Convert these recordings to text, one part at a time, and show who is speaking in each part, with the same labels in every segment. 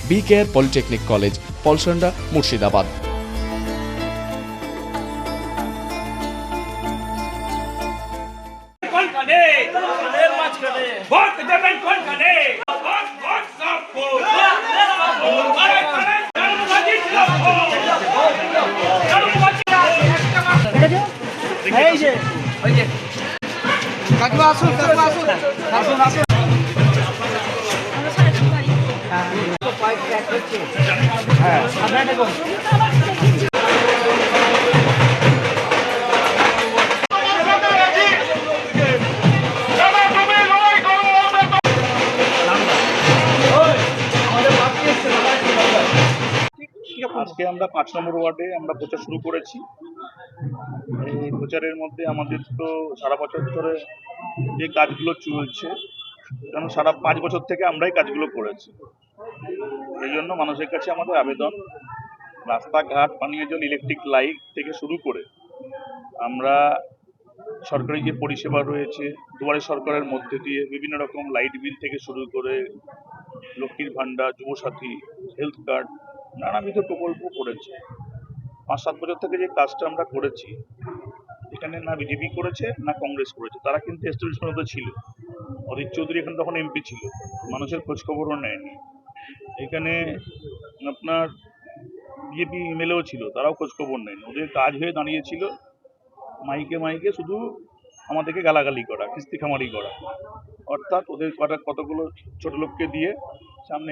Speaker 1: B Care Polytechnic College, Palsanda, Murshidabad.
Speaker 2: আজকে আমরা 5 নম্বর ওয়ার্ডে আমরা প্রচার শুরু করেছি। এই প্রচারের মধ্যে আমাদের তো সারা বছর ধরে যে কাজগুলো চলছে, কারণ সারা 5 বছর থেকে আমরাই কাজগুলো করেছি। এই জন্য মানুষের কাছে আমাদের আবেদন, রাস্তাঘাট, পানীয় জল, ইলেকট্রিক লাইট থেকে শুরু করে আমরা সরকারি যে পরিষেবা রয়েছে, দুয়ারে সরকারের মধ্যে দিয়ে বিভিন্ন রকম লাইট বিল থেকে শুরু করে লক্ষ্মীর ভাণ্ডার, যুবসাথী, হেলথ কার্ড, নানাবিধ প্রকল্প করেছে। 5-7 বছর থেকে যে কাজটা আমরা করেছি, এখানে না বিজেপি করেছে না কংগ্রেস করেছে, তারা কিন্তু এস্টাবলিশমেন্ট ছিল। অধীর চৌধুরী এখানে তখন এমপি ছিল, মানুষের খোঁজখবরও নেয়নি। এখানে আপনার বিজেপি এমএলএও ছিল, তারাও খোঁজখবর নেয়নি। ওদের কাজ হয়ে দাঁড়িয়েছিল মাইকে মাইকে শুধু আমাদেরকে গালাগালি করা, কিস্তিখামারি করা, অর্থাৎ ওদের কতগুলো ছোট লোককে দিয়ে সামনে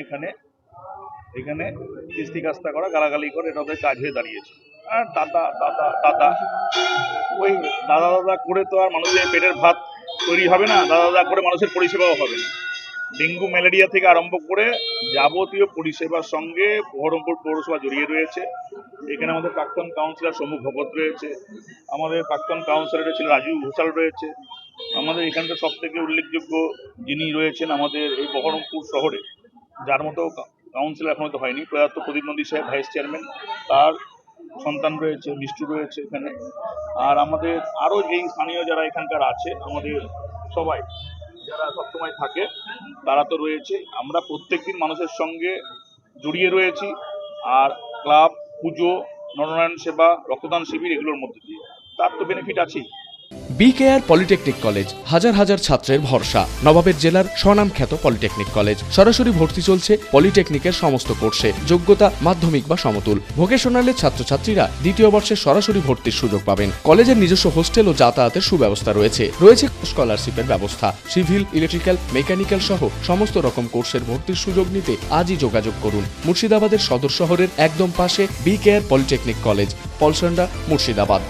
Speaker 2: এখানে কিস্তি কাস্তা করা, গালাগালি করে, এটা ওদের কাজ হয়ে দাঁড়িয়েছে। আর দাদা দাদা দাদা, ওই দাদা দাদা করে তো আর মানুষের পেটের ভাত তৈরি হবে না, দাদা দাদা করে মানুষের পরিষেবাও হবে না। ডেঙ্গু ম্যালেরিয়া থেকে আরম্ভ করে যাবতীয় পরিষেবার সঙ্গে বহরমপুর পৌরসভা জড়িয়ে রয়েছে। এখানে আমাদের প্রাক্তন কাউন্সিলর সমু ভগত রয়েছে, আমাদের প্রাক্তন কাউন্সিলর ছিল রাজু ঘোষাল রয়েছে, আমাদের এখানকার সব থেকে উল্লেখযোগ্য যিনি রয়েছেন আমাদের এই বহরমপুর শহরে, যার মতো কাউন্সিলর এখনো তো হয়নি, প্রয়াত প্রদীপ নন্দী সাহেব ভাইস চেয়ারম্যান, তার সন্তান রয়েছে, মিষ্টু রয়েছে এখানে। আর আমাদের আরও যেই স্থানীয় যারা এখানকার আছে, আমাদের সবাই যারা সবসময় থাকে, তারা তো রয়েছে। আমরা প্রত্যেকদিন মানুষের সঙ্গে জড়িয়ে রয়েছি। আর ক্লাব, পুজো, নরনারায়ণ সেবা, রক্তদান শিবির, এগুলোর মধ্যে দিয়ে তার তো বেনিফিট আছেই।
Speaker 1: বি কেয়ার পলিটেকনিক কলেজ, হাজার হাজার ছাত্রের ভরসা। নবাবের জেলার স্বনামখ্যাত পলিটেকনিক কলেজ। সরাসরি ভর্তি চলছে পলিটেকনিকের সমস্ত কোর্সে। যোগ্যতা মাধ্যমিক বা সমতুল। ভোকেশনালের ছাত্রছাত্রীরা দ্বিতীয় বর্ষে সরাসরি ভর্তির সুযোগ পাবেন। কলেজের নিজস্ব হোস্টেল ও যাতায়াতের সুব্যবস্থা রয়েছে। স্কলারশিপের ব্যবস্থা। সিভিল, ইলেকট্রিক্যাল, মেকানিক্যাল সহ সমস্ত রকম কোর্সের ভর্তির সুযোগ নিতে আজই যোগাযোগ করুন। মুর্শিদাবাদের সদর শহরের একদম পাশে B Care Polytechnic College, Palsanda, Murshidabad.